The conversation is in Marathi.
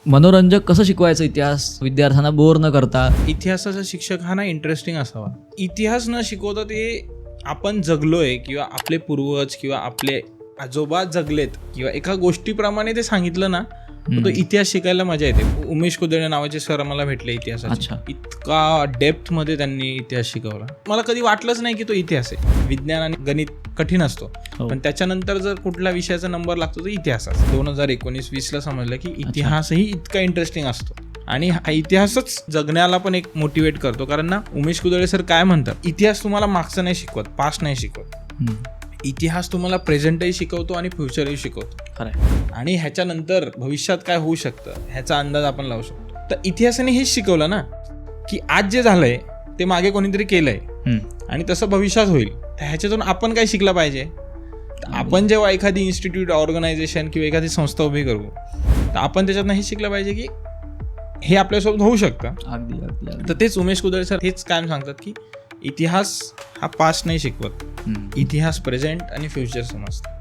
मनोरंजक कसं शिकवायचं इतिहास विद्यार्थ्यांना बोर न करता? इतिहासाचा शिक्षक हा ना इंटरेस्टिंग असावा. इतिहास न शिकवता ते आपण जगलोय किंवा आपले पूर्वज किंवा आपले आजोबा जगलेत किंवा एका गोष्टीप्रमाणे ते सांगितलं ना, तो इतिहास शिकायला मजा येते. उमेश कुदळे नावाचे सर मला भेटले इतिहासाचे. इतका डेप्थ मध्ये त्यांनी इतिहास शिकवला. मला कधी वाटलंच नाही की तो इतिहास आहे. विज्ञान आणि गणित कठीण असतो, पण त्याच्यानंतर जर कुठल्या विषयाचा नंबर लागतो तर इतिहासाचा. 2019-20ला समजलं की इतिहासही इतका इंटरेस्टिंग असतो आणि हा इतिहासच जगण्याला पण एक मोटिवेट करतो. कारण ना, उमेश कुदळे सर काय म्हणतात, इतिहास तुम्हाला मागचं नाही शिकवत, पास्ट नाही शिकवत. इतिहास तुम्हाला प्रेझेंटही शिकवतो आणि फ्युचरही शिकवतो. आणि ह्याच्यानंतर भविष्यात काय होऊ शकतं ह्याचा अंदाज आपण लावू शकतो. तर इतिहासाने हेच शिकवलं ना की आज जे झालंय ते मागे कोणीतरी केलंय आणि तसं भविष्यात होईल. तर ह्याच्यातून आपण काय शिकलं पाहिजे. आपण जेव्हा एखादी इन्स्टिट्यूट, ऑर्गनायझेशन किंवा एखादी संस्था उभी करू तर आपण त्याच्यातनं हे शिकलं पाहिजे की हे आपल्यासोबत होऊ शकतं. तर तेच उमेश कुदळे सर हेच कायम सांगतात की इतिहास हा पास्ट नाही शिकवत, इतिहास प्रेझेंट आणि फ्युचर समजतो.